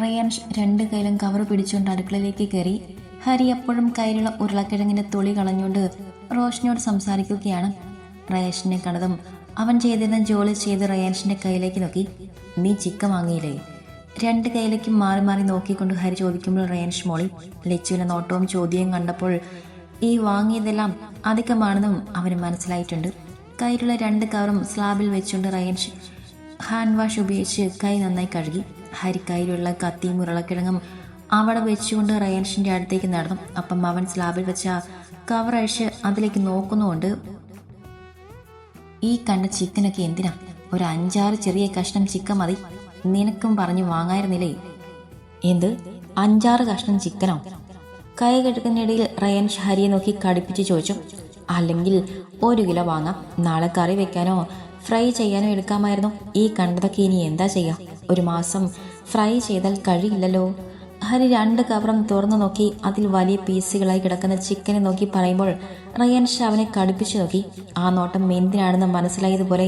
റയാൻഷ് രണ്ട് കൈയിലും കവർ പിടിച്ചുകൊണ്ട് അടുക്കളയിലേക്ക് കയറി. ഹരി എപ്പോഴും കയ്യിലുള്ള ഉരുളക്കിഴങ്ങിന്റെ തൊളി കളഞ്ഞുകൊണ്ട് റോഷനിയോട് സംസാരിക്കുകയാണ്. റയാൻഷിനെ കണ്ടതും അവൻ ചെയ്തിരുന്ന ജോലി ചെയ്ത് റയാൻഷിന്റെ കയ്യിലേക്ക് നോക്കി. നീ ചിക്കൻ വാങ്ങിയില്ലേ? രണ്ട് കൈയിലേക്കും മാറി മാറി നോക്കിക്കൊണ്ട് ഹരി ചോദിക്കുമ്പോൾ റയാൻഷ് മോളി. ലച്ചുവിന്റെ നോട്ടവും ചോദ്യവും കണ്ടപ്പോൾ ഈ വാങ്ങിയതെല്ലാം അധികമാണെന്നും അവന് മനസ്സിലായിട്ടുണ്ട്. കയ്യിലുള്ള രണ്ട് കവറും സ്ലാബിൽ വെച്ചുകൊണ്ട് റയാൻഷ് ഹാൻഡ് വാഷ് ഉപയോഗിച്ച് കൈ നന്നായി കഴുകി. ഹരി കയ്യിലുള്ള കത്തിയും ഉരുളക്കിഴങ്ങും അവിടെ വെച്ചുകൊണ്ട് റയാൻഷിന്റെ അടുത്തേക്ക് നടന്നു. അപ്പം അവൻ സ്ലാബിൽ വെച്ച കവർ അഴിച്ച് അതിലേക്ക് നോക്കുന്നുകൊണ്ട്, ഈ കണ്ട ചിക്കനൊക്കെ എന്തിനാ? ഒരു 5-6 ചെറിയ കഷ്ണം ചിക്കൻ മതി. നിനക്കും പറഞ്ഞു വാങ്ങായിരുന്നില്ലേ? എന്ത് 5-6 കഷ്ണം ചിക്കനോ? കൈ കെട്ടുന്നതിനിടയിൽ റയാൻഷ് ഹരിയെ നോക്കി കടുപ്പിച്ച് ചോദിച്ചു. അല്ലെങ്കിൽ 1 കിലോ വാങ്ങാം. നാളെ കറി വെക്കാനോ ഫ്രൈ ചെയ്യാനോ എടുക്കാമായിരുന്നു. ഈ കണ്ടതൊക്കെ ഇനി എന്താ ചെയ്യാ? 1 മാസം ഫ്രൈ ചെയ്താൽ കഴിയില്ലല്ലോ. ഹരി 2 കവറും തുറന്നു നോക്കി അതിൽ വലിയ പീസുകളായി കിടക്കുന്ന ചിക്കനെ നോക്കി പറയുമ്പോൾ റയാൻഷ് അവനെ കടുപ്പിച്ചു നോക്കി. ആ നോട്ടം എന്തിനാണെന്ന് മനസ്സിലായതുപോലെ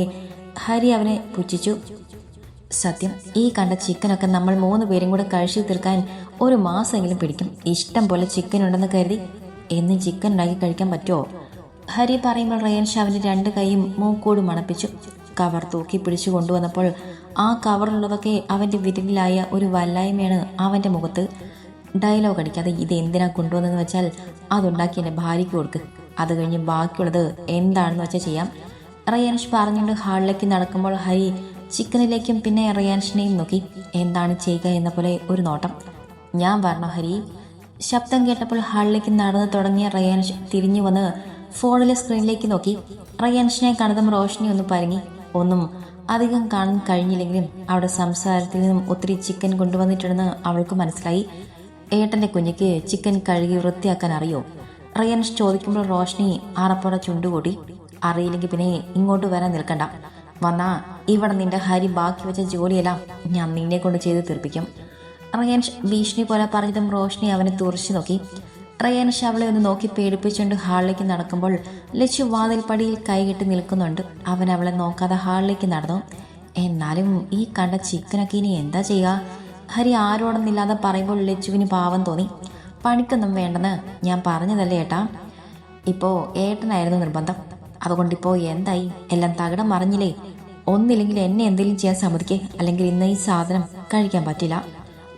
ഹരി അവനെ പുച്ഛിച്ചു. സത്യം, ഈ കണ്ട ചിക്കനൊക്കെ നമ്മൾ 3 പേരും കൂടെ കഴിച്ചു തീർക്കാൻ 1 മാസമെങ്കിലും പിടിക്കും. ഇഷ്ടം പോലെ ചിക്കൻ ഉണ്ടെന്ന് കരുതി എന്നും ചിക്കൻ ഉണ്ടാക്കി കഴിക്കാൻ പറ്റുമോ? ഹരി പറയുമ്പോൾ റയാൻഷ് അവൻ്റെ 2 കൈയും മൂക്കോട് മണപ്പിച്ചു. കവർ തൂക്കി പിടിച്ചു കൊണ്ടുവന്നപ്പോൾ ആ കവറിലുള്ളതൊക്കെ അവൻ്റെ വിരലിലായ ഒരു വല്ലായ്മയാണ് അവൻ്റെ മുഖത്ത്. ഡയലോഗ് അടിക്കാതെ ഇത് എന്തിനാ കൊണ്ടുവന്നെന്ന് വെച്ചാൽ അതുണ്ടാക്കി എൻ്റെ ഭാര്യയ്ക്ക് കൊടുക്ക്. അത് കഴിഞ്ഞ് ബാക്കിയുള്ളത് എന്താണെന്ന് വെച്ചാൽ ചെയ്യാം. റയാൻഷ് പറഞ്ഞുകൊണ്ട് ഹാളിലേക്ക് നടക്കുമ്പോൾ ഹരി ചിക്കനിലേക്കും പിന്നെ റയാൻഷിനെയും നോക്കി. എന്താണ് ചെയ്യുക എന്ന പോലെ ഒരു നോട്ടം. ഞാൻ പറഞ്ഞോ ഹരി? ശബ്ദം കേട്ടപ്പോൾ ഹാളിലേക്ക് നടന്നു തുടങ്ങിയ റയാൻഷ് തിരിഞ്ഞു വന്ന് ഫോണിലെ സ്ക്രീനിലേക്ക് നോക്കി. റയാൻഷിനെ കണ്ടതും റോഷനി ഒന്ന് പരങ്ങി. ഒന്നും അധികം കാണാൻ കഴിഞ്ഞില്ലെങ്കിലും അവിടെ സംസാരത്തിൽ നിന്നും ഒത്തിരി ചിക്കൻ കൊണ്ടുവന്നിട്ടുണ്ടെന്ന് അവൾക്ക് മനസ്സിലായി. ഏട്ടൻ്റെ കുഞ്ഞിക്ക് ചിക്കൻ കഴുകി വൃത്തിയാക്കാൻ അറിയോ? റയാൻഷ് ചോദിക്കുമ്പോൾ റോഷനി ആറപ്പുറ ചുണ്ടുകൂടി. അറിയില്ലെങ്കിൽ പിന്നെ ഇങ്ങോട്ട് വരാൻ നിൽക്കണ്ട. വന്നാ ഇവിടെ നിന്റെ ഹരി ബാക്കി വെച്ച ജോലിയെല്ലാം ഞാൻ നിന്നെ കൊണ്ട് ചെയ്ത് തീർപ്പിക്കും. റയാൻഷ് ഭീഷണി പോലെ പറഞ്ഞതും റോഷനി അവനെ തുറച്ചു നോക്കി. റയാൻഷ് അവളെ ഒന്ന് നോക്കി പേടിപ്പിച്ചുകൊണ്ട് ഹാളിലേക്ക് നടക്കുമ്പോൾ ലച്ചു വാതിൽപ്പടിയിൽ കൈകെട്ടി നിൽക്കുന്നുണ്ട്. അവൻ അവളെ നോക്കാതെ ഹാളിലേക്ക് നടന്നു. എന്നാലും ഈ കണ്ട ചിക്കനൊക്കെ ഇനി എന്താ ചെയ്യുക? ഹരി ആരോടൊന്നില്ലാതെ പറയുമ്പോൾ ലച്ചുവിന് പാവം തോന്നി. പണിക്കൊന്നും വേണ്ടെന്ന് ഞാൻ പറഞ്ഞതല്ലേ ഏട്ടാ? ഇപ്പോൾ ഏട്ടനായിരുന്നു നിർബന്ധം. അതുകൊണ്ടിപ്പോൾ എന്തായി? എല്ലാം തകിടം മറിഞ്ഞില്ലേ? ഒന്നില്ലെങ്കിൽ എന്നെ എന്തെങ്കിലും ചെയ്യാൻ സമ്മതിക്കേ, അല്ലെങ്കിൽ ഇന്ന് ഈ സാധനം കഴിക്കാൻ പറ്റില്ല.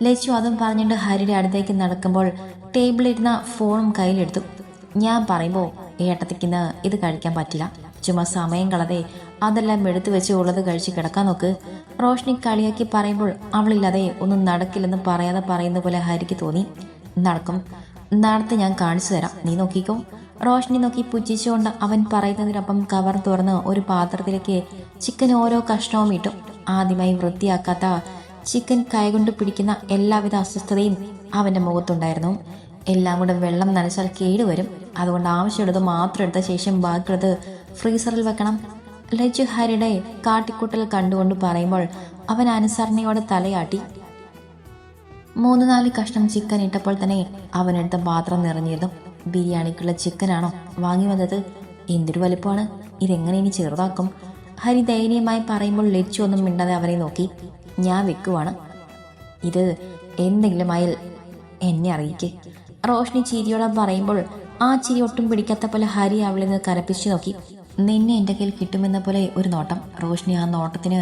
ലച്ചു അതും പറഞ്ഞുകൊണ്ട് ഹരിയുടെ അടുത്തേക്ക് നടക്കുമ്പോൾ ടേബിളിലിരുന്ന ഫോണും കയ്യിലെടുത്തു. ഞാൻ പറയുമ്പോൾ ഏട്ടത്തിക്കിന്ന് ഇത് കഴിക്കാൻ പറ്റില്ല. ചുമ്മാ സമയം കളതെ അതെല്ലാം എടുത്തു വെച്ച് ഉള്ളത് കഴിച്ച് കിടക്കാൻ നോക്ക്. റോഷനി കളിയാക്കി പറയുമ്പോൾ അവളില്ലാതെ ഒന്നും നടക്കില്ലെന്ന് പറയാതെ പറയുന്ന പോലെ ഹരിക്ക് തോന്നി. നടക്കും, നടത്ത് ഞാൻ കാണിച്ചു തരാം, നീ നോക്കിക്കോ. റോഷനി നോക്കി പുച്ഛിച്ചുകൊണ്ട് അവൻ പറയുന്നതിനൊപ്പം കവർ തുറന്ന് ഒരു പാത്രത്തിലേക്ക് ചിക്കൻ ഓരോ കഷ്ണവും ഇട്ടു. ആദ്യമായി വൃത്തിയാക്കാത്ത ചിക്കൻ കൈകൊണ്ട് പിടിക്കുന്ന എല്ലാവിധ അസ്വസ്ഥതയും അവൻ്റെ മുഖത്തുണ്ടായിരുന്നു. എല്ലാം കൂടെ വെള്ളം നനച്ചാൽ കേടുവരും. അതുകൊണ്ട് ആവശ്യമുള്ളത് മാത്രം എടുത്ത ശേഷം ബാക്കിയുള്ളത് ഫ്രീസറിൽ വെക്കണം. ലച്ചു ഹരിയുടെ കാട്ടിക്കൂട്ടൽ കണ്ടുകൊണ്ട് പറയുമ്പോൾ അവൻ അനുസരണയോടെ തലയാട്ടി. 3-4 കഷ്ണം ചിക്കൻ ഇട്ടപ്പോൾ തന്നെ അവനെടുത്ത പാത്രം നിറഞ്ഞിരുന്നു. ബിരിയാണിക്കുള്ള ചിക്കനാണോ വാങ്ങി വന്നത്? എന്തൊരു വലിപ്പമാണ്! ഇതെങ്ങനെ ഇനി ചെറുതാക്കും? ഹരി ദയനീയമായി പറയുമ്പോൾ ലച്ചു ഒന്നും മിണ്ടാതെ അവനെ നോക്കി. ഞാൻ വെക്കുവാണ്, ഇത് എന്തെങ്കിലും ആയാൽ എന്നെ അറിയിക്കേ. റോഷനി ചിരിയോടെ പറയുമ്പോൾ ആ ചിരി ഒട്ടും പിടിക്കാത്ത പോലെ ഹരി അവളിൽ നിന്ന് കരപ്പിച്ചു നോക്കി. നിന്നെ എൻ്റെ കയ്യിൽ കിട്ടുമെന്ന പോലെ ഒരു നോട്ടം. റോഷനി ആ നോട്ടത്തിന്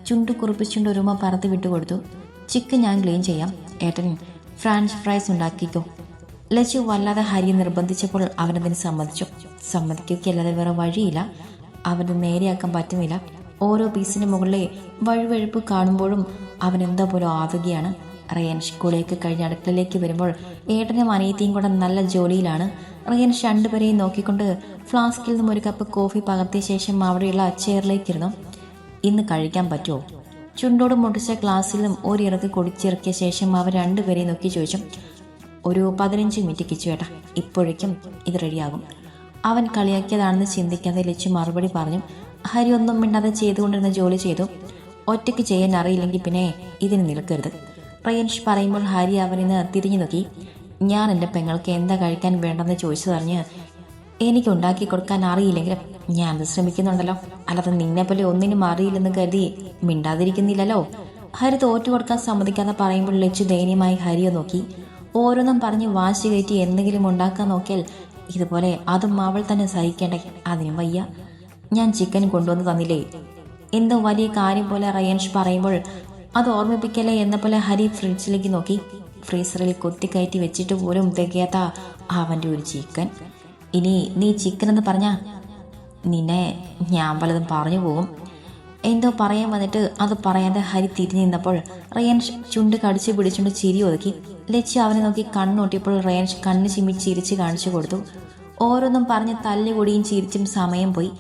ചുണ്ടു കുറിപ്പിച്ചുകൊണ്ട് ഒരുമ പറത്തി വിട്ടുകൊടുത്തു. ചിക്കൻ ഞാൻ ക്ലീൻ ചെയ്യാം, ഏട്ടൻ ഫ്രഞ്ച് ഫ്രൈസ് ഉണ്ടാക്കിക്കോ. ലച്ചു വല്ലാതെ ഹരി നിർബന്ധിച്ചപ്പോൾ അവനതിന് സമ്മതിച്ചു. സമ്മതിക്കുകയല്ലാതെ വേറെ വഴിയില്ല. അവന് നേരെയാക്കാൻ പറ്റുന്നില്ല. ഓരോ പീസിന് മുകളിലെ വഴുവഴുപ്പ് കാണുമ്പോഴും അവനെന്തോ പോലെ ആവുകയാണ്. റയാൻഷ് സ്കൂളിലേക്ക് കഴിഞ്ഞ് അടുക്കളയിലേക്ക് വരുമ്പോൾ ഏട്ടനും അനിയത്തിയും കൂടെ നല്ല ജോലിയിലാണ്. റയാൻഷ് 2 പേരെയും നോക്കിക്കൊണ്ട് ഫ്ലാസ്കിൽ നിന്നും 1 കപ്പ് കോഫി പകർത്തിയ ശേഷം അവിടെയുള്ള ചെയറിലേക്കിരുന്നു. ഇന്ന് കഴിക്കാൻ പറ്റുമോ? ചുണ്ടോട് മുട്ടിച്ച ഗ്ലാസ്സിൽ നിന്നും ഒരിറക്ക് കുടിച്ചിറക്കിയ ശേഷം അവർ 2 പേരെയും നോക്കി ചോദിച്ചു. ഒരു 15 മിനിറ്റ് കിച്ചു ഏട്ടാ, ഇപ്പോഴേക്കും ഇത് റെഡിയാകും. അവൻ കളിയാക്കിയതാണെന്ന് ചിന്തിക്കാതെ ലച്ചു മറുപടി പറഞ്ഞു. ഹരി ഒന്നും മിണ്ടാതെ ചെയ്തുകൊണ്ടിരുന്ന ജോലി ചെയ്തു. ഒറ്റയ്ക്ക് ചെയ്യാൻ അറിയില്ലെങ്കിൽ പിന്നെ ഇതിന് നിൽക്കരുത്. റയാൻഷ് പറയുമ്പോൾ ഹരി അവനിന്ന് തിരിഞ്ഞു നോക്കി. ഞാൻ എൻ്റെ പെങ്ങൾക്ക് എന്താ കഴിക്കാൻ വേണ്ടെന്ന് ചോദിച്ചതറിഞ്ഞ് എനിക്ക് ഉണ്ടാക്കി കൊടുക്കാൻ അറിയില്ലെങ്കിലും ഞാൻ ശ്രമിക്കുന്നുണ്ടല്ലോ. അല്ലാതെ നിന്നെപ്പോലെ ഒന്നിനും അറിയില്ലെന്ന് കരുതി മിണ്ടാതിരിക്കുന്നില്ലല്ലോ. ഹരി തോറ്റു കൊടുക്കാൻ സമ്മതിക്കാതെ പറയുമ്പോൾ ലച്ചു ദയനീയമായി ഹരിയെ നോക്കി. ഓരോന്നും പറഞ്ഞ് വാശി കയറ്റി എന്തെങ്കിലും ഉണ്ടാക്കാൻ നോക്കിയാൽ ഇതുപോലെ അതും അവൾ തന്നെ സഹിക്കേണ്ടേ? അതിനും വയ്യ. ഞാൻ ചിക്കൻ കൊണ്ടുവന്ന് തന്നില്ലേ? എന്തോ വലിയ കാര്യം പോലെ റയാൻഷ് പറയുമ്പോൾ അത് ഓർമ്മിപ്പിക്കല്ലേ എന്ന പോലെ ഹരി ഫ്രിഡ്ജിലേക്ക് നോക്കി. ഫ്രീസറിൽ കൊത്തിക്കയറ്റി വെച്ചിട്ട് പോലും തികയാത്ത അവൻ്റെ ഒരു ചിക്കൻ. ഇനി നീ ചിക്കൻ എന്ന് പറഞ്ഞാ നിന്നെ ഞാൻ പലതും പറഞ്ഞു പോകും. എന്തോ പറയാൻ വന്നിട്ട് അത് പറയാതെ ഹരി തിരിഞ്ഞു നിന്നപ്പോൾ റയാൻഷ് ചുണ്ട് കടിച്ചു പിടിച്ചുകൊണ്ട് ചിരി ഒതുക്കി. ലച്ചു അവനെ നോക്കി കണ്ണൊട്ടിയപ്പോൾ റയാൻഷ് കണ്ണ് ചിമ്മി ചിരിച്ച് കാണിച്ചു കൊടുത്തു. ഓരോന്നും പറഞ്ഞ് തല്ലുകൂടിയും ചിരിച്ചും സമയം പോയി.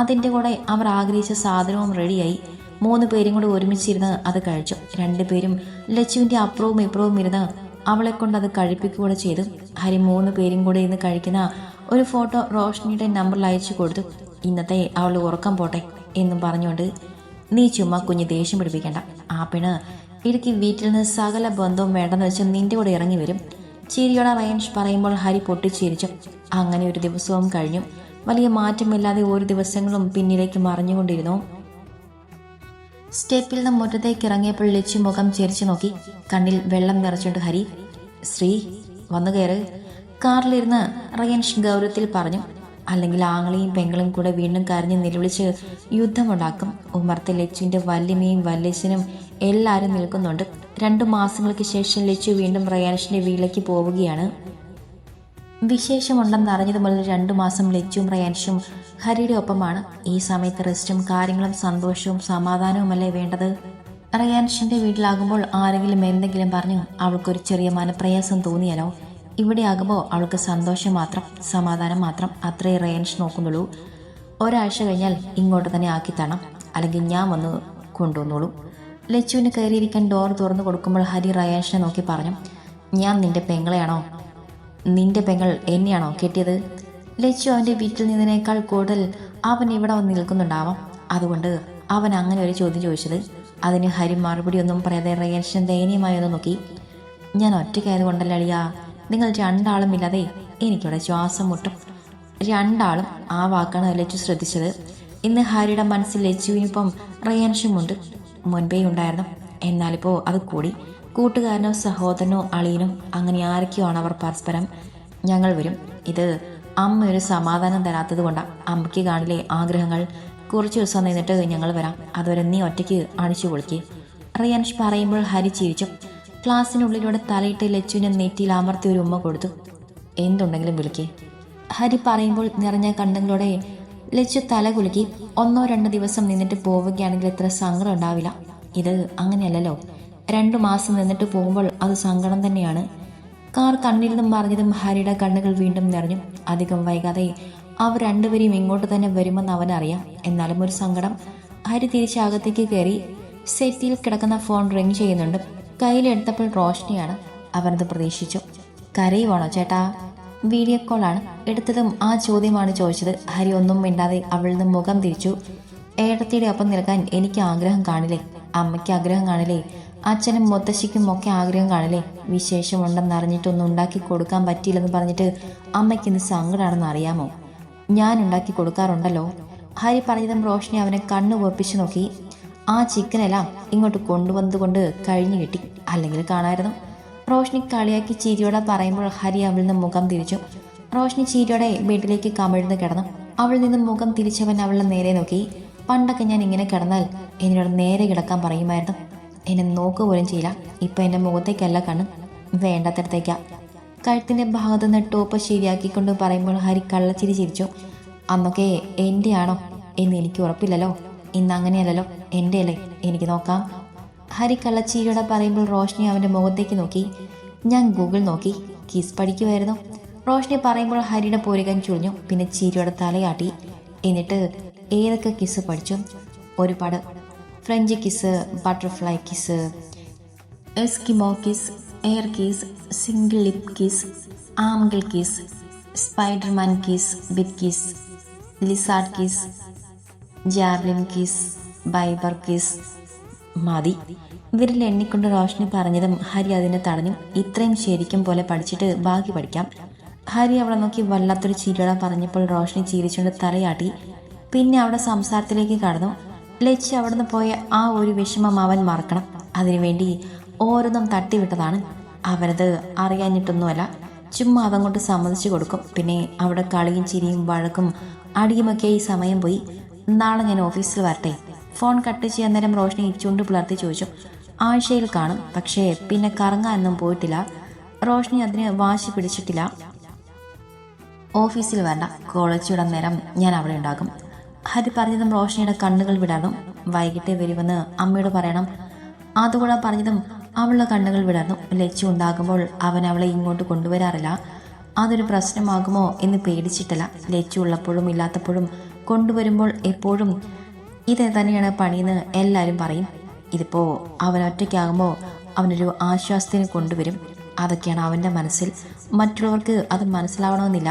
അതിൻ്റെ കൂടെ അവർ ആഗ്രഹിച്ച സാധനവും റെഡിയായി. 3 പേരും കൂടെ ഒരുമിച്ചിരുന്ന് അത് കഴിച്ചു. 2 പേരും ലച്ചുവിൻ്റെ അപ്പുറവും ഇപ്പുറവും ഇരുന്ന് അവളെ കൊണ്ട് അത് കഴിപ്പിക്കുകയൂടെ ചെയ്തു. ഹരി 3 പേരും കൂടെ ഇരുന്ന് കഴിക്കുന്ന ഒരു ഫോട്ടോ റോഷ്നിയുടെ നമ്പറിൽ അയച്ചു കൊടുത്തു. ഇന്നത്തെ അവൾ ഉറക്കം പോട്ടെ എന്നും പറഞ്ഞുകൊണ്ട്. നീ ചുമ്മാ കുഞ്ഞ് ദേഷ്യം പിടിപ്പിക്കേണ്ട. ആ പെണ്ണ് ഇടയ്ക്ക് വീട്ടിൽ നിന്ന് സകല ബന്ധവും വേണ്ടെന്ന് വെച്ച് നിന്റെ കൂടെ ഇറങ്ങി വരും. ചിരിയോടെ റയാൻഷ് പറയുമ്പോൾ ഹരി പൊട്ടിച്ചിരിച്ചു. അങ്ങനെ ഒരു ദിവസവും കഴിഞ്ഞു. വലിയ മാറ്റമില്ലാതെ ഓരോ ദിവസങ്ങളും പിന്നിലേക്ക് മറിഞ്ഞുകൊണ്ടിരുന്നു. സ്റ്റെപ്പിൽ നിന്ന് മുറ്റത്തേക്ക് ഇറങ്ങിയപ്പോൾ ലച്ചു മുഖം ചിരിച്ചു നോക്കി. കണ്ണിൽ വെള്ളം നിറച്ചുകൊണ്ട് ഹരി, ശ്രീ വന്നു കയറ്. കാറിലിരുന്ന് റയാൻഷ് ഗൗരവത്തിൽ പറഞ്ഞു. അല്ലെങ്കിൽ ആങ്ങളെയും പെങ്ങളും കൂടെ വീണ്ടും കരഞ്ഞ് നിലവിളിച്ച് യുദ്ധമുണ്ടാക്കും. ഉമ്മർത്തെ ലച്ചുവിൻ്റെ വല്യമ്മയും വല്യച്ഛനും എല്ലാവരും നിൽക്കുന്നുണ്ട്. 2 മാസങ്ങൾക്ക് ശേഷം ലച്ചു വീണ്ടും റയാൻഷിൻ്റെ വീട്ടിലേക്ക് പോവുകയാണ്. വിശേഷമുണ്ടെന്ന് അറിഞ്ഞത് മുതൽ 2 മാസം ലച്ചുവും റയാൻഷും ഹരിയുടെ ഒപ്പമാണ്. ഈ സമയത്ത് റെസ്റ്റും കാര്യങ്ങളും സന്തോഷവും സമാധാനവുമല്ലേ വേണ്ടത്? റയാൻഷിൻ്റെ വീട്ടിലാകുമ്പോൾ ആരെങ്കിലും എന്തെങ്കിലും പറഞ്ഞു അവൾക്കൊരു ചെറിയ മനപ്രയാസം തോന്നിയാലോ? ഇവിടെ ആകുമ്പോൾ അവൾക്ക് സന്തോഷം മാത്രം, സമാധാനം മാത്രം. അത്രേ റയാൻഷ് നോക്കുന്നുള്ളൂ. ഒരാഴ്ച കഴിഞ്ഞാൽ ഇങ്ങോട്ട് തന്നെ ആക്കി തരണം, അല്ലെങ്കിൽ ഞാൻ വന്ന് കൊണ്ടുവന്നോളൂ. ലച്ചുവിന് കയറിയിരിക്കാൻ ഡോർ തുറന്നു കൊടുക്കുമ്പോൾ ഹരി റയാൻഷിനെ നോക്കി പറഞ്ഞു, ഞാൻ നിന്റെ പെങ്ങളെയാണോ? നിന്റെ പെങ്ങൾ എന്നെയാണോ കെട്ടിയത്? ലച്ചു അവൻ്റെ വീട്ടിൽ നിന്നതിനേക്കാൾ കൂടുതൽ അവൻ ഇവിടെ വന്ന് നിൽക്കുന്നുണ്ടാവാം. അതുകൊണ്ട് അവൻ അങ്ങനെ ഒരു ചോദ്യം ചോദിച്ചത്. അതിന് ഹരി മറുപടി ഒന്നും പറയാതെ റയാൻഷിനെ ദയനീയമായൊന്ന് നോക്കി. ഞാൻ ഒറ്റയ്ക്കായതുകൊണ്ടല്ല അളിയാ, നിങ്ങൾ 2 ആളും ഇല്ലാതെ എനിക്കിവിടെ ശ്വാസം മുട്ടും. 2 ആളും ആ വാക്കാണ് ലച്ചു ശ്രദ്ധിച്ചത്. ഇന്ന് ഹരിയുടെ മനസ്സിൽ ലച്ചുവിനൊപ്പം റയാൻഷുമുണ്ട്. മുൻപേ ഉണ്ടായിരുന്നു, എന്നാലിപ്പോൾ അത് കൂടി. കൂട്ടുകാരനോ സഹോദരനോ അളിയനോ അങ്ങനെ ആരൊക്കെയോ ആണ് അവർ പരസ്പരം. ഞങ്ങൾ വരും. ഇത് അമ്മ ഒരു സമാധാനം തരാത്തത് കൊണ്ടാണ്. അമ്മയ്ക്ക് കാണില്ലേ ആഗ്രഹങ്ങൾ. കുറച്ച് ദിവസം നിന്നിട്ട് ഞങ്ങൾ വരാം. അതുവരെ നീ ഒറ്റയ്ക്ക് അടിച്ചു പൊളിക്ക്. റയാൻഷ് പറയുമ്പോൾ ഹരി ചിരിച്ചു. ക്ലാസ്സിനുള്ളിലൂടെ തലയിട്ട് ലച്ചുവിനെ നെറ്റിയിൽ അമർത്തി ഒരു ഉമ്മ കൊടുത്തു. എന്തുണ്ടെങ്കിലും വിളിക്കേ. ഹരി പറയുമ്പോൾ നിറഞ്ഞ കണ്ണുകളോടെ ലച്ചു തല കുലുക്കി. 1-2 ദിവസം നിന്നിട്ട് പോവുകയാണെങ്കിൽ ഇത്ര സങ്കടം ഉണ്ടാവില്ല. ഇത് അങ്ങനെയല്ലല്ലോ. 2 മാസം നിന്നിട്ട് പോകുമ്പോൾ അത് സങ്കടം തന്നെയാണ്. കാർ കണ്ണിൽ നിന്നും മറിഞ്ഞതും ഹരിയുടെ കണ്ണുകൾ വീണ്ടും നിറഞ്ഞു. അധികം വൈകാതെ അവർ 2 പേരും ഇങ്ങോട്ട് തന്നെ വരുമെന്ന് അവനറിയാം. എന്നാലും ഒരു സങ്കടം. ഹരി തിരിച്ച് അകത്തേക്ക് കയറി. സെറ്റിൽ കിടക്കുന്ന ഫോൺ റിങ് ചെയ്യുന്നുണ്ട്. കയ്യിലെടുത്തപ്പോൾ റോഷ്നിയാണ്. അവനത് പ്രതീക്ഷിച്ചു. കരയുവാണോ ചേട്ടാ? വീഡിയോ കോളാണ്. എടുത്തതും ആ ചോദ്യമാണ് ചോദിച്ചത്. ഹരി ഒന്നും മിണ്ടാതെ അവളിൽ നിന്ന് മുഖം തിരിച്ചു. ഏടത്തിയുടെ ഒപ്പം നിൽക്കാൻ എനിക്ക് ആഗ്രഹം കാണില്ലേ? അമ്മയ്ക്ക് ആഗ്രഹം കാണില്ലേ? അച്ഛനും മുത്തശ്ശിക്കും ഒക്കെ ആഗ്രഹം കാണില്ലേ? വിശേഷമുണ്ടെന്ന് അറിഞ്ഞിട്ടൊന്നും ഉണ്ടാക്കി കൊടുക്കാൻ പറ്റിയില്ലെന്ന് പറഞ്ഞിട്ട് അമ്മയ്ക്ക് ഇന്ന് സങ്കടമാണെന്ന് അറിയാമോ? ഞാൻ ഉണ്ടാക്കി കൊടുക്കാറുണ്ടല്ലോ. ഹരി പറഞ്ഞതും റോഷ്നി അവനെ കണ്ണു പൊപ്പിച്ചു നോക്കി. ആ ചിക്കനെല്ലാം ഇങ്ങോട്ട് കൊണ്ടുവന്നതുകൊണ്ട് കഴിഞ്ഞു കിട്ടി, അല്ലെങ്കിൽ കാണായിരുന്നു. റോഷ്നി കളിയാക്കി ചിരിയോടെ പറയുമ്പോൾ ഹരി അവളിൽ നിന്ന് മുഖം തിരിച്ചു. റോഷ്നി ചിരിയോടെ ബെഡിലേക്ക് കമിഴ്ന്ന് കിടന്നു. അവളിൽ നിന്ന് മുഖം തിരിച്ചവൻ അവളുടെ നേരെ നോക്കി. പണ്ടൊക്കെ ഞാൻ ഇങ്ങനെ കിടന്നാൽ എന്നോട് നേരെ കിടക്കാൻ പറയുമായിരുന്നു. എന്നെ നോക്കുക പോലും ചെയ്യില്ല. ഇപ്പം എൻ്റെ മുഖത്തേക്കല്ല കണ്ണ്, വേണ്ടാത്തടത്തേക്കാ. കഴുത്തിൻ്റെ ഭാഗത്തു നിന്ന് ടോപ്പ് ശരിയാക്കിക്കൊണ്ട് പറയുമ്പോൾ ഹരി കള്ളച്ചിരി ചിരിച്ചു. അന്നൊക്കെ എൻ്റെ ആണോ എന്ന് എനിക്ക് ഉറപ്പില്ലല്ലോ. ഇന്ന് അങ്ങനെയല്ലല്ലോ, എൻ്റെ അല്ലേ, എനിക്ക് നോക്കാം. ഹരി കള്ളച്ചിരിയോടെ പറയുമ്പോൾ റോഷ്നി അവൻ്റെ മുഖത്തേക്ക് നോക്കി. ഞാൻ ഗൂഗിൾ നോക്കി, കിസ് പഠിക്കുമായിരുന്നു. റോഷ്നി പറയുമ്പോൾ ഹരിയുടെ പോരികൻ ചുളിഞ്ഞു. പിന്നെ ചിരിയോടെ തലയാട്ടി. എന്നിട്ട് ഏതൊക്കെ കിസ് പഠിച്ചു? ഒരുപാട്. French kiss, butterfly kiss, Eskimo kiss, air kiss, single lip kiss, angle kiss, spiderman kiss, big kiss, lizard kiss, javelin kiss, Bieber kiss. മതി. ഇവരിൽ എണ്ണിക്കൊണ്ട് റോഷ്നി പറഞ്ഞതും ഹരി അതിനെ തടഞ്ഞു. ഇത്രയും ശരിക്കും പോലെ പഠിച്ചിട്ട് ബാക്കി പഠിക്കാം. ഹരി അവളെ നോക്കി വല്ലാത്തൊരു ചിരിയോടെ പറഞ്ഞപ്പോൾ റോഷ്നി ചിരിച്ചുകൊണ്ട് തലയാട്ടി. പിന്നെ അവിടെ സംസാരത്തിലേക്ക് കടന്നു. ലച്ച് അവിടുന്ന് പോയ ആ ഒരു വിഷമം അവൻ മറക്കണം. അതിനുവേണ്ടി ഓരോന്നും തട്ടിവിട്ടതാണ്. അവരത് അറിയാഞ്ഞിട്ടൊന്നുമല്ല, ചുമ്മാ അതങ്ങോട്ട് സമ്മതിച്ചു കൊടുക്കും. പിന്നെ അവിടെ കളിയും ചിരിയും വഴക്കും അടിയുമൊക്കെ ഈ സമയം പോയി. നാളെ ഞാൻ ഓഫീസിൽ വരട്ടെ? ഫോൺ കട്ട് ചെയ്യാൻ നേരം റോഷ്നി ചുണ്ടു പിളർത്തി ചോദിച്ചു. ആഴ്ചയിൽ കാണും, പക്ഷേ പിന്നെ കറങ്ങാനൊന്നും പോയിട്ടില്ല. റോഷ്നി അതിന് വാശി പിടിച്ചിട്ടില്ല. ഓഫീസിൽ വേണ്ട, കോളേജ് വിടാൻ നേരം ഞാൻ അവിടെ ഉണ്ടാകും. ഹരി പറഞ്ഞതും റോഷ്നിയുടെ കണ്ണുകൾ വിടാനും. വൈകിട്ട് വരുമെന്ന് അമ്മയോട് പറയണം. അതുകൂടെ പറഞ്ഞതും അവളുടെ കണ്ണുകൾ വിടാനും. ലച്ചു ഉണ്ടാകുമ്പോൾ അവൻ അവളെ ഇങ്ങോട്ട് കൊണ്ടുവരാറില്ല. അതൊരു പ്രശ്നമാകുമോ എന്ന് പേടിച്ചിട്ടല്ല. ലച്ചു ഉള്ളപ്പോഴും ഇല്ലാത്തപ്പോഴും കൊണ്ടുവരുമ്പോൾ എപ്പോഴും ഇത് തന്നെയാണ് പണിയെന്ന് എല്ലാവരും പറയും. ഇതിപ്പോൾ അവൻ ഒറ്റയ്ക്കാകുമ്പോൾ അവനൊരു ആശ്വാസത്തിന് കൊണ്ടുവരും. അതൊക്കെയാണ് അവൻ്റെ മനസ്സിൽ. മറ്റുള്ളവർക്ക് അത് മനസ്സിലാവണമെന്നില്ല.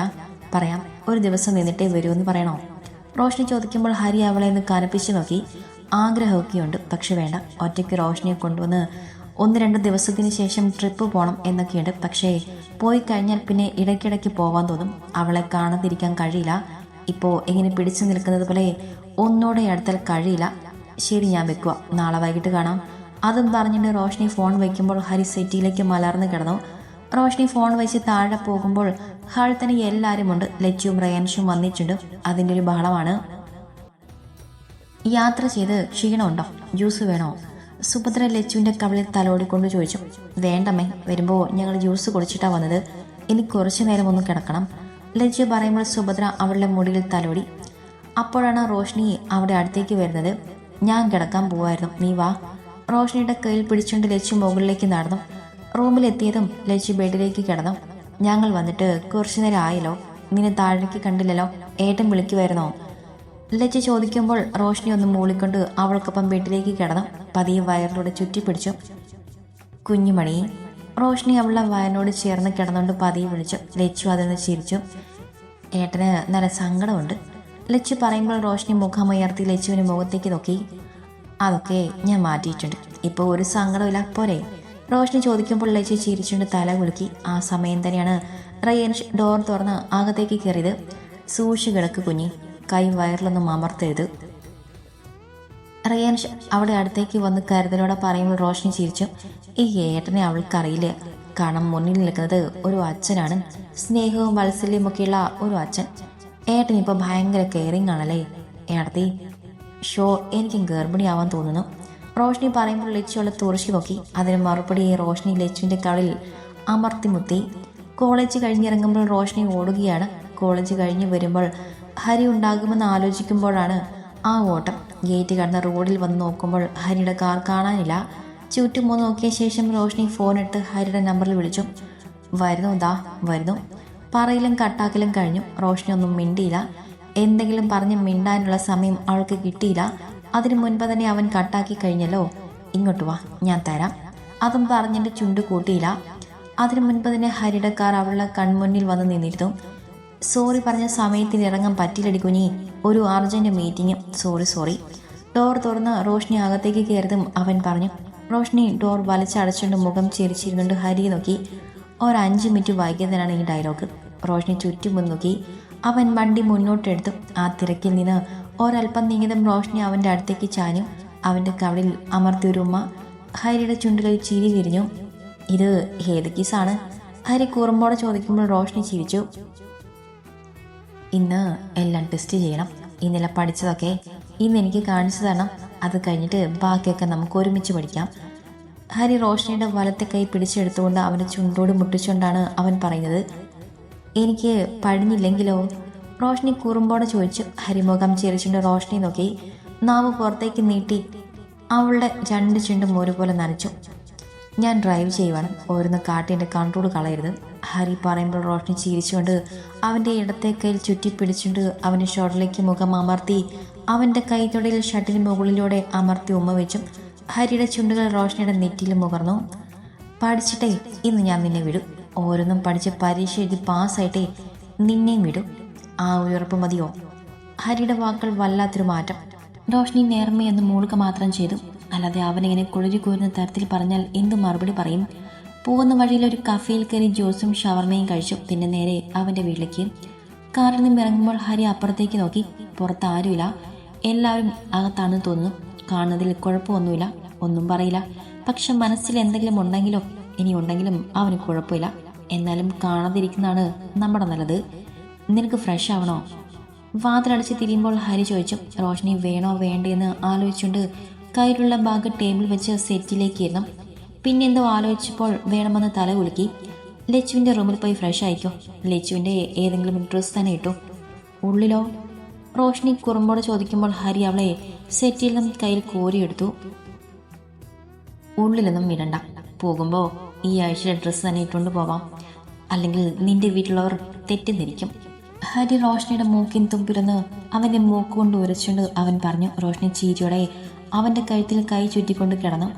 പറയാം, ഒരു ദിവസം നിന്നിട്ടേ വരുമെന്ന് പറയണോ? റോഷ്നി ചോദിക്കുമ്പോൾ ഹരി അവളെ ഒന്ന് കനപ്പിച്ച് നോക്കി. ആഗ്രഹമൊക്കെയുണ്ട്, പക്ഷെ വേണ്ട. ഒറ്റയ്ക്ക് റോഷ്നിയെ കൊണ്ടുവന്ന് 1-2 ദിവസത്തിന് ശേഷം ട്രിപ്പ് പോകണം എന്നൊക്കെയുണ്ട്. പക്ഷേ പോയി കഴിഞ്ഞാൽ പിന്നെ ഇടയ്ക്കിടയ്ക്ക് പോകാൻ തോന്നും. അവളെ കാണാതിരിക്കാൻ കഴിയില്ല. ഇപ്പോൾ ഇങ്ങനെ പിടിച്ചു നിൽക്കുന്നത് പോലെ ഒന്നോടെ അടുത്താൽ കഴിയില്ല. ശരി, ഞാൻ വെക്കുക, നാളെ വൈകിട്ട് കാണാം. അതും പറഞ്ഞിട്ട് റോഷ്നി ഫോൺ വയ്ക്കുമ്പോൾ ഹരി സെറ്റിയിലേക്ക് മലർന്ന് കിടന്നു. റോഷ്നി ഫോൺ വെച്ച് താഴെ പോകുമ്പോൾ ഹാൾ തന്നെ എല്ലാവരും ഉണ്ട്. ലച്ചുവും റയാൻഷും വന്നിട്ടുണ്ട്. അതിൻ്റെ ഒരു ബഹളമാണ്. യാത്ര ചെയ്ത് ക്ഷീണമുണ്ടോ? ജ്യൂസ് വേണോ? സുഭദ്ര ലച്ചുവിൻ്റെ കവിളിൽ തലോടിക്കൊണ്ട് ചോദിച്ചു. വേണ്ടമ്മേ, വരുമ്പോൾ ഞങ്ങൾ ജ്യൂസ് കുടിച്ചിട്ടാണ് വന്നത്. ഇനി കുറച്ചു നേരം ഒന്ന് കിടക്കണം. ലച്ചു പറയുമ്പോൾ സുഭദ്ര അവളുടെ മുടിയിൽ തലോടി. അപ്പോഴാണ് റോഷ്നി അവിടെ അടുത്തേക്ക് വരുന്നത്. ഞാൻ കിടക്കാൻ പോവായിരുന്നു, നീ വാ. റോഷ്നിയുടെ കയ്യിൽ പിടിച്ചുകൊണ്ട് ലച്ചു മുകളിലേക്ക് നടന്നു. റൂമിലെത്തിയതും ലച്ചു ബെഡിലേക്ക് കിടന്നു. ഞങ്ങൾ വന്നിട്ട് കുറച്ചു നേരം ആയല്ലോ, നിന്നെ താഴേക്ക് കണ്ടില്ലല്ലോ, ഏട്ടൻ വിളിക്കുമായിരുന്നോ? ലച്ചു ചോദിക്കുമ്പോൾ റോഷ്നി ഒന്ന് മൂളിക്കൊണ്ട് അവൾക്കൊപ്പം ബെഡിലേക്ക് കിടന്നു. പതിയെ വയറിലൂടെ ചുറ്റിപ്പിടിച്ചു. കുഞ്ഞുമണി. റോഷ്നി അവളുടെ വയറിനോട് ചേർന്ന് കിടന്നുകൊണ്ട് പതിയെ വിളിച്ചു. ലച്ചു അതെന്ന് ചിരിച്ചു. ഏട്ടന് നല്ല സങ്കടമുണ്ട്. ലച്ചു പറയുമ്പോൾ റോഷ്നി മുഖമുയർത്തി ലച്ചുവിന് മുഖത്തേക്ക് നോക്കി. അതൊക്കെ ഞാൻ മാറ്റിയിട്ടുണ്ട്, ഇപ്പോൾ ഒരു സങ്കടമില്ല, പോരെ? റോഷ്നി ചോദിക്കുമ്പോൾ ലച്ചു ചിരിച്ചുകൊണ്ട് തല കുലുക്കി. ആ സമയം തന്നെയാണ് റയൻഷ് ഡോർ തുറന്ന് അകത്തേക്ക് കയറിയത്. സൂക്ഷിച്ച് കിടക്ക് കുഞ്ഞി, കൈ വയറിലൊന്നും അമർത്തരുത്. റയാൻഷ് അവിടെ അടുത്തേക്ക് വന്ന് കരുതലോടെ പറയുമ്പോൾ റോഷ്നി ചിരിച്ചു. ഈ ഏട്ടനെ അവൾക്കറിയില്ല. കാരണം മുന്നിൽ നിൽക്കുന്നത് ഒരു അച്ഛനാണ്, സ്നേഹവും വാത്സല്യവും ഒക്കെയുള്ള ഒരു അച്ഛൻ. ഏട്ടൻ ഇപ്പോൾ ഭയങ്കര കെയറിങ് ആണല്ലേ ഏടത്തി. എനിക്കും ഗർഭിണിയാവാൻ തോന്നുന്നു. റോഷ്നി പറയുമ്പോൾ ലച്ചു അവളെ തുറച്ചു നോക്കി. അതിന് മറുപടി റോഷ്നി ലച്ചുവിൻ്റെ കവിളിൽ അമർത്തിമുത്തി. കോളേജ് കഴിഞ്ഞിറങ്ങുമ്പോൾ റോഷ്നി ഓടുകയാണ്. കോളേജ് കഴിഞ്ഞ് വരുമ്പോൾ ഹരി ഉണ്ടാകുമെന്ന് ആലോചിക്കുമ്പോഴാണ് ആ ഓട്ടം. ഗേറ്റ് കടന്ന റോഡിൽ വന്ന് നോക്കുമ്പോൾ ഹരിയുടെ കാർ കാണാനില്ല. ചുറ്റും നോക്കിയ ശേഷം റോഷ്നി ഫോണിട്ട് ഹരിയുടെ നമ്പറിൽ വിളിച്ചു. വരുന്നു, ദാ വരുന്നു. പറയിലും കട്ടാക്കലും കഴിഞ്ഞു. റോഷ്നി ഒന്നും മിണ്ടിയില്ല. എന്തെങ്കിലും പറഞ്ഞ് മിണ്ടാനുള്ള സമയം അവൾക്ക് കിട്ടിയില്ല. അതിനു മുൻപ് തന്നെ അവൻ കട്ടാക്കി കഴിഞ്ഞല്ലോ. ഇങ്ങോട്ട് വാ, ഞാൻ തരാം. അതും പറഞ്ഞിട്ട് ചുണ്ട് കൂട്ടിയില്ല. അതിനു മുൻപ് തന്നെ ഹരിയുടെ കാർ അവളുടെ കൺമുന്നിൽ വന്ന് നിന്നിരുന്നു. സോറി പറഞ്ഞ സമയത്തിന് ഇറങ്ങാൻ പറ്റില്ലടി കുഞ്ഞി, ഒരു അർജന്റ് മീറ്റിംഗ്. സോറി. ഡോർ തുറന്ന് റോഷ്നി അകത്തേക്ക് കയറിയതും അവൻ പറഞ്ഞു. റോഷ്നി ഡോർ വലിച്ചടച്ചുകൊണ്ട് മുഖം ചിരിച്ചിരുന്നുകൊണ്ട് ഹരിയെ നോക്കി. 5 മിനിറ്റ് വൈകിയതിനാണ് ഈ ഡയലോഗ്. റോഷ്നി ചുറ്റും നോക്കി. അവൻ വണ്ടി മുന്നോട്ടെടുത്തു. ആ തിരക്കിൽ നിന്ന് ഒരൽപ്പം നീങ്ങിയതും റോഷ്നി അവൻ്റെ അടുത്തേക്ക് ചാഞ്ഞു. അവൻ്റെ കവിളിൽ അമർത്തിയൊരു ഉമ്മ. ഹരിയുടെ ചുണ്ടിൽ ചിരി വിരിഞ്ഞു. ഇത് ഏത് കിസാണ്? ഹരി കുറുമ്പോടെ ചോദിക്കുമ്പോൾ റോഷ്നി ചിരിച്ചു. ഇന്ന് എല്ലാം ടെസ്റ്റ് ചെയ്യണം. ഇന്നലെ പഠിച്ചതൊക്കെ ഇന്ന് എനിക്ക് കാണിച്ചു തരണം. അത് കഴിഞ്ഞിട്ട് ബാക്കിയൊക്കെ നമുക്ക് ഒരുമിച്ച് പഠിക്കാം. ഹരി റോഷ്നിയുടെ വലത്തെ കൈ പിടിച്ചെടുത്തുകൊണ്ട് അവൻ്റെ ചുണ്ടോട് മുട്ടിച്ചുകൊണ്ടാണ് അവൻ പറയുന്നത്. എനിക്ക് പഴിഞ്ഞില്ലെങ്കിലോ? റോഷ്നി കുറുമ്പോടെ ചോദിച്ചു. ഹരിമുഖം ചിരിച്ചുകൊണ്ട് റോഷ്നി നോക്കി. നാവ് പുറത്തേക്ക് നീട്ടി അവളുടെ 2 ചുണ്ടും ഒരുപോലെ നനച്ചു. ഞാൻ ഡ്രൈവ് ചെയ്യുവാണ്, ഓരോന്ന് കാട്ടി എൻ്റെ കൺട്രോൾ കളയരുത്. ഹരി പറയുമ്പോൾ റോഷ്നി ചിരിച്ചുകൊണ്ട് അവൻ്റെ ഇടത്തെ കൈയിൽ ചുറ്റിപ്പിടിച്ചുകൊണ്ട് അവൻ്റെ ഷോൾഡറിലേക്ക് മുഖം അമർത്തി അവൻ്റെ കൈത്തൊടയിൽ ഷർട്ടിന് മുകളിലൂടെ അമർത്തി ഉമ്മ വെച്ചു. ഹരിയുടെ ചുണ്ടുകൾ റോഷ്നിയുടെ നെറ്റിയിൽ മുകർന്നു. പഠിച്ചിട്ടേ ഇന്ന് ഞാൻ നിന്നെ വിടും. ഓരോന്നും പഠിച്ച് പരീക്ഷ എഴുതി പാസ്സായിട്ടേ നിന്നെയും വിടും. ആ ഒരു ഉറപ്പ് മതിയോ? ഹരിയുടെ വാക്കുകൾ വല്ലാത്തൊരു മാറ്റം. റോഷ്നി നേർമയെന്ന് മൂളുക മാത്രം ചെയ്തു. അല്ലാതെ അവനിങ്ങനെ കുളിരി കോരുന്ന തരത്തിൽ പറഞ്ഞാൽ എന്ത് മറുപടി പറയും? പോകുന്ന വഴിയിൽ ഒരു കഫേയിൽ കയറി ജ്യൂസും ഷവർമയും കഴിച്ചു. പിന്നെ നേരെ അവൻ്റെ വീട്ടിലേക്ക്. കാറിൽ നിന്നും ഇറങ്ങുമ്പോൾ ഹരി അപ്പുറത്തേക്ക് നോക്കി. പുറത്ത് ആരുമില്ല, എല്ലാവരും അകത്താണെന്ന് തോന്നുന്നു. കാണുന്നതിൽ കുഴപ്പമൊന്നുമില്ല, ഒന്നും പറയില്ല. പക്ഷെ മനസ്സിൽ എന്തെങ്കിലും ഉണ്ടെങ്കിലോ ഇനി ഉണ്ടെങ്കിലും അവന് കുഴപ്പമില്ല. എന്നാലും കാണാതിരിക്കുന്നതാണ് നമ്മുടെ നല്ലത്. നിനക്ക് ഫ്രഷ് ആവണോ? വാതിലടച്ച് തിരിയുമ്പോൾ ഹരി ചോദിച്ചു. റോഷ്നി വേണോ വേണ്ടേന്ന് ആലോചിച്ചുകൊണ്ട് കയ്യിലുള്ള ബാഗ് ടേബിൾ വെച്ച് സെറ്റിലേക്ക് ഇരുന്നു. പിന്നെന്തോ ആലോചിച്ചപ്പോൾ വേണമെന്ന് തല കുലുക്കി. ലച്ചുവിൻ്റെ റൂമിൽ പോയി ഫ്രഷ് ആയിക്കോ. ലച്ചുവിൻ്റെ ഏതെങ്കിലും ഡ്രസ്സ് തന്നെ ഇട്ടു. ഉള്ളിലോ? റോഷ്നി കുറുമ്പോടെ ചോദിക്കുമ്പോൾ ഹരി അവളെ സെറ്റിൽ നിന്നും കയ്യിൽ കോരിയെടുത്തു. ഉള്ളിലൊന്നും ഇടണ്ട. പോകുമ്പോൾ ഈ ആഴ്ചയുടെ ഡ്രസ്സ് തന്നെ ഇട്ടുകൊണ്ട് പോവാം, അല്ലെങ്കിൽ നിന്റെ വീട്ടിലുള്ളവർ തെറ്റിദ്ധരിക്കും. ഹരി റോഷ്നിയുടെ മൂക്കിൻ തുമ്പിലൊന്ന് അവൻ്റെ മൂക്കുകൊണ്ട് ഉരച്ചുകൊണ്ട് അവൻ പറഞ്ഞു. റോഷ്നി ചീരിയോടെ അവൻ്റെ കഴുത്തിൽ കൈ ചുറ്റിക്കൊണ്ട് കിടന്നു.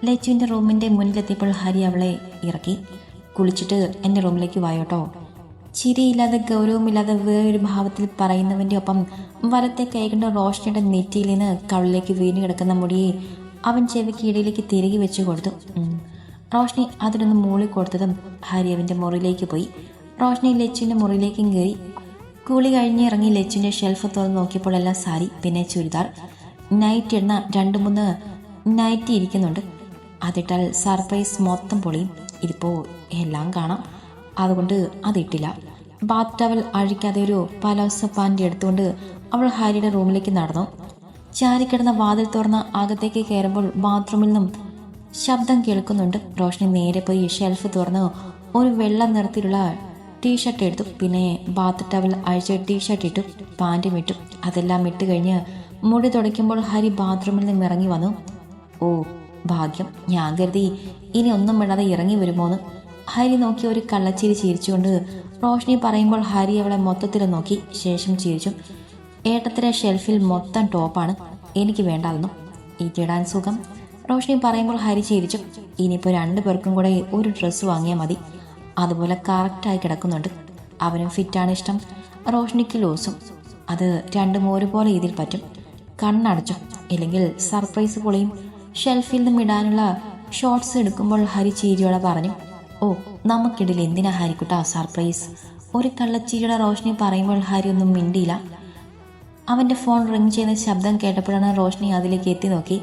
ലച്ചുവിൻ്റെ റൂമിൻ്റെ മുന്നിലെത്തിയപ്പോൾ ഹരി അവളെ ഇറക്കി. കുളിച്ചിട്ട് എൻ്റെ റൂമിലേക്ക് വായോട്ടോ. ചിരിയില്ലാതെ ഗൗരവമില്ലാതെ വേറൊരു ഭാവത്തിൽ പറയുന്നവൻ്റെ ഒപ്പം വലത്തെ കൈകൊണ്ട് റോഷ്നിയുടെ നെറ്റിയിൽ നിന്ന് കവിളിലേക്ക് വീണ് കിടക്കുന്ന മുടിയെ അവൻ ചെവിക്ക് ഇടയിലേക്ക് തിരികെ വെച്ച് കൊടുത്തു. റോഷ്നി അതിനൊന്ന് മൂളി കൊടുത്തതും ഹരി അവൻ്റെ മുറിയിലേക്ക് പോയി. റോഷ്നി ലച്ചുവിൻ്റെ മുറിയിലേക്കും കയറി. കുളി കഴിഞ്ഞ് ഇറങ്ങി ലച്ചുവിൻ്റെ ഷെൽഫ് തുറന്ന് നോക്കിയപ്പോൾ എല്ലാം സാരി, പിന്നെ ചുരിദാർ, നൈറ്റ് ഇടുന്ന 2-3 നൈറ്റി ഇരിക്കുന്നുണ്ട്. അതിട്ടാൽ സർപ്രൈസ് മൊത്തം പൊളിയും. ഇതിപ്പോൾ എല്ലാം കാണാം, അതുകൊണ്ട് അതിട്ടില്ല. ബാത്ത് ടവൽ അഴിക്കാതെ ഒരു പലോസ പാൻറ് എടുത്തുകൊണ്ട് അവൾ ഹരിയുടെ റൂമിലേക്ക് നടന്നു. ചാരിക്കിടന്ന വാതിൽ തുറന്ന് അകത്തേക്ക് കയറുമ്പോൾ ബാത്റൂമിൽ നിന്നും ശബ്ദം കേൾക്കുന്നുണ്ട്. റോഷ്നി നേരെ പോയി ഷെൽഫ് തുറന്ന് ഒരു വെള്ള നിറത്തിലുള്ള ടീഷർട്ട് എടുത്തു. പിന്നെ ബാത്ത് ടവൽ അഴിച്ച് ടീഷർട്ട് ഇട്ടു, പാൻറ്റും ഇട്ടു. അതെല്ലാം ഇട്ട് കഴിഞ്ഞ് മുടി തുടയ്ക്കുമ്പോൾ ഹരി ബാത്റൂമിൽ നിന്നും ഇറങ്ങി വന്നു. ഓ ഭാഗ്യം, ഞാൻ കരുതി ഇനി ഒന്നും വിടാതെ ഇറങ്ങി വരുമോന്ന്. ഹരി നോക്കി ഒരു കള്ളച്ചിരി ചിരിച്ചുകൊണ്ട് റോഷ്നി പറയുമ്പോൾ ഹരി അവളെ മൊത്തത്തിൽ നോക്കി ശേഷം ചിരിച്ചു. ഏട്ടത്തിലെ ഷെൽഫിൽ മൊത്തം ടോപ്പാണ്, എനിക്ക് വേണ്ടായിരുന്നു. ഇതിടാൻ സുഖം. റോഷ്നി പറയുമ്പോൾ ഹരി ചിരിച്ചു. ഇനിയിപ്പോൾ 2 പേർക്കും കൂടെ ഒരു ഡ്രസ്സ് വാങ്ങിയാൽ മതി. അതുപോലെ കറക്റ്റായി കിടക്കുന്നുണ്ട്. അവനും ഫിറ്റാണ് ഇഷ്ടം, റോഷ്നിക്ക് ലൂസും. അത് 2ഉം ഒരുപോലെ ഇതിൽ പറ്റും. കണ്ണടച്ചോ, ഇല്ലെങ്കിൽ സർപ്രൈസ് പൊളിയും. ഷെൽഫിൽ നിന്നും ഇടാനുള്ള ഷോർട്സ് എടുക്കുമ്പോൾ ഹരി ചീരിയോടെ പറഞ്ഞു. ഓ നമുക്കിടയിൽ എന്തിനാ ഹരിക്കുട്ട സർപ്രൈസ്? ഒരു കള്ളച്ചീരിയുടെ റോഷ്നി പറയുമ്പോൾ ഹരി ഒന്നും മിണ്ടിയില്ല. അവൻ്റെ ഫോൺ റിങ് ചെയ്യുന്ന ശബ്ദം കേട്ടപ്പോഴാണ് റോഷ്നി അതിലേക്ക് എത്തി നോക്കി.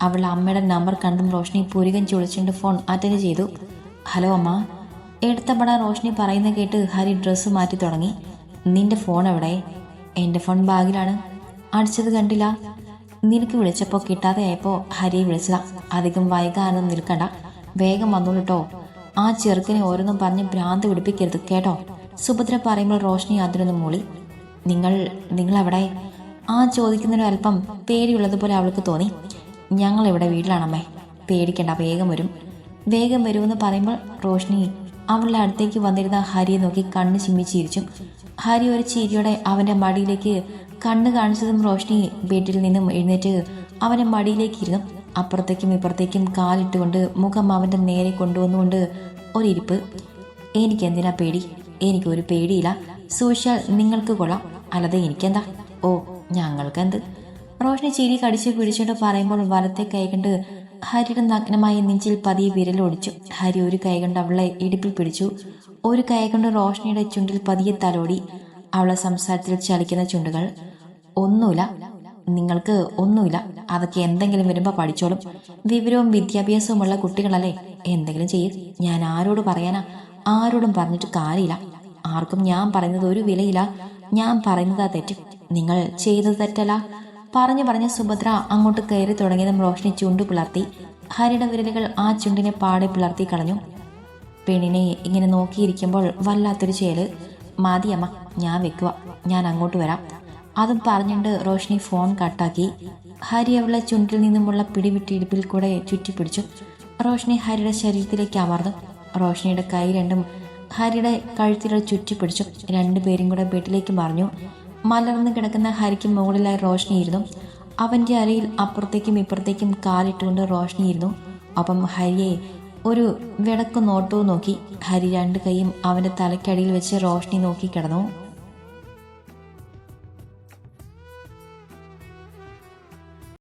അവളുടെ അമ്മയുടെ നമ്പർ കണ്ടും റോഷ്നി പുരികം ചുളിച്ചുകൊണ്ട് ഫോൺ അറ്റൻഡ് ചെയ്തു. ഹലോ അമ്മ. എടുത്തപട റോഷ്നി പറയുന്ന കേട്ട് ഹരി ഡ്രസ്സ് മാറ്റി തുടങ്ങി. നിന്റെ ഫോൺ എവിടെ? എൻ്റെ ഫോൺ ബാഗിലാണ്. അടിച്ചത് കണ്ടില്ല. നിനക്ക് വിളിച്ചപ്പോൾ കിട്ടാതെ ആയപ്പോൾ ഹരിയെ വിളിച്ചതാ. അധികം വൈകാനൊന്നും നിൽക്കണ്ട, വേഗം വന്നോളൂ കേട്ടോ. ആ ചെറുക്കനെ ഓരോന്നും പറഞ്ഞ് ഭ്രാന്ത് പിടിപ്പിക്കരുത് കേട്ടോ. സുഭദ്ര പറയുമ്പോൾ റോഷ്നി അതിനൊന്നും മൂളി. നിങ്ങളെവിടെ? ആ ചോദിക്കുന്നതിന് അല്പം പേടിയുള്ളതുപോലെ അവൾക്ക് തോന്നി. ഞങ്ങളിവിടെ വീട്ടിലാണമ്മേ, പേടിക്കണ്ട, വേഗം വരുമെന്ന് പറയുമ്പോൾ റോഷ്നി അവളുടെ അടുത്തേക്ക് വന്നിരുന്ന ഹരിയെ നോക്കി കണ്ണ് ചിമ്മി ചിരിച്ചു. ഹരി ഒരു ചിരിയോടെ അവൻ്റെ മടിയിലേക്ക് കണ്ണ് കാണിച്ചതും റോഷ്നി ബെഡിൽ നിന്നും എഴുന്നേറ്റ് അവൻ്റെ മടിയിലേക്ക് ഇരുന്നു. അപ്പുറത്തേക്കും ഇപ്പുറത്തേക്കും കാലിട്ടുകൊണ്ട് മുഖം അവൻ്റെ നേരെ കൊണ്ടുവന്നുകൊണ്ട് ഒരിരിപ്പ്. എനിക്കെന്തിനാ പേടി? എനിക്കൊരു പേടിയില്ല. സൂക്ഷിച്ചാൽ നിങ്ങൾക്ക് കൊള്ളാം, അല്ലാതെ എനിക്കെന്താ? ഓ ഞങ്ങൾക്കെന്ത്? റോഷ്നി ചിരി കടിച്ച് പിടിച്ചിട്ട് പറയുമ്പോൾ വലത്തെ കൈ കൊണ്ട് ഹരിയുടെ നഗ്നമായ നെഞ്ചിൽ പതിയെ വിരലൊടിച്ചു. ഹരി ഒരു കൈ കൊണ്ട് അവളെ ഇടുപ്പിൽ പിടിച്ചു, ഒരു കൈ കൊണ്ട് റോഷ്നിയുടെ ചുണ്ടിൽ പതിയെ തലോടി. അവളെ സംസാരത്തിൽ ചലിക്കുന്ന ചുണ്ടുകൾ. ഒന്നുമില്ല, നിങ്ങൾക്ക് ഒന്നുമില്ല, അതൊക്കെ എന്തെങ്കിലും വരുമ്പോൾ പഠിച്ചോളും. വിവരവും വിദ്യാഭ്യാസവുമുള്ള കുട്ടികളല്ലേ, എന്തെങ്കിലും ചെയ്യും. ഞാൻ ആരോട് പറയാനാ? ആരോടും പറഞ്ഞിട്ട് കാര്യമില്ല. ആർക്കും ഞാൻ പറയുന്നത് ഒരു വിലയില്ല. ഞാൻ പറയുന്നതാ തെറ്റ്, നിങ്ങൾ ചെയ്തത് തെറ്റല്ല. പറഞ്ഞ് സുഭദ്ര അങ്ങോട്ട് കയറി തുടങ്ങിയതും റോഷ്നി ചുണ്ടു പിളർത്തി. ഹരിയുടെ വിരലുകൾ ആ ചുണ്ടിനെ പാടെ പിളർത്തി കളഞ്ഞു. പെണ്ണിനെ ഇങ്ങനെ നോക്കിയിരിക്കുമ്പോൾ വല്ലാത്തൊരു ചേല്. മതിയമ്മ, ഞാൻ വെക്കുക, ഞാൻ അങ്ങോട്ട് വരാം. അതും പറഞ്ഞുകൊണ്ട് റോഷ്നി ഫോൺ കട്ടാക്കി. ഹരി അവളെ ചുണ്ടിൽ നിന്നുമുള്ള പിടിവിട്ട് ഇടുപ്പിൽ കൂടെ ചുറ്റിപ്പിടിച്ചു. റോഷ്നി ഹരിയുടെ ശരീരത്തിലേക്ക് അമർന്നു. റോഷ്നിയുടെ കൈ രണ്ടും ഹരിയുടെ കഴുത്തിലൂടെ ചുറ്റിപ്പിടിച്ചു. 2 പേരും കൂടെ ബെഡിലേക്ക് മറിഞ്ഞു. മലർന്നു കിടക്കുന്ന ഹരിക്ക് മുകളിലായി റോഷ്നി ഇരുന്നു. അവൻ്റെ അരയിൽ അപ്പുറത്തേക്കും ഇപ്പുറത്തേക്കും കാലിട്ടുകൊണ്ട് റോഷ്നി ഇരുന്നു. ഒപ്പം ഹരിയെ ഒരു വിടക്കു നോട്ടവും നോക്കി. ഹരി 2 കൈയും അവൻ്റെ തലയ്ക്കടിയിൽ വെച്ച് റോഷ്നി നോക്കി കിടന്നു.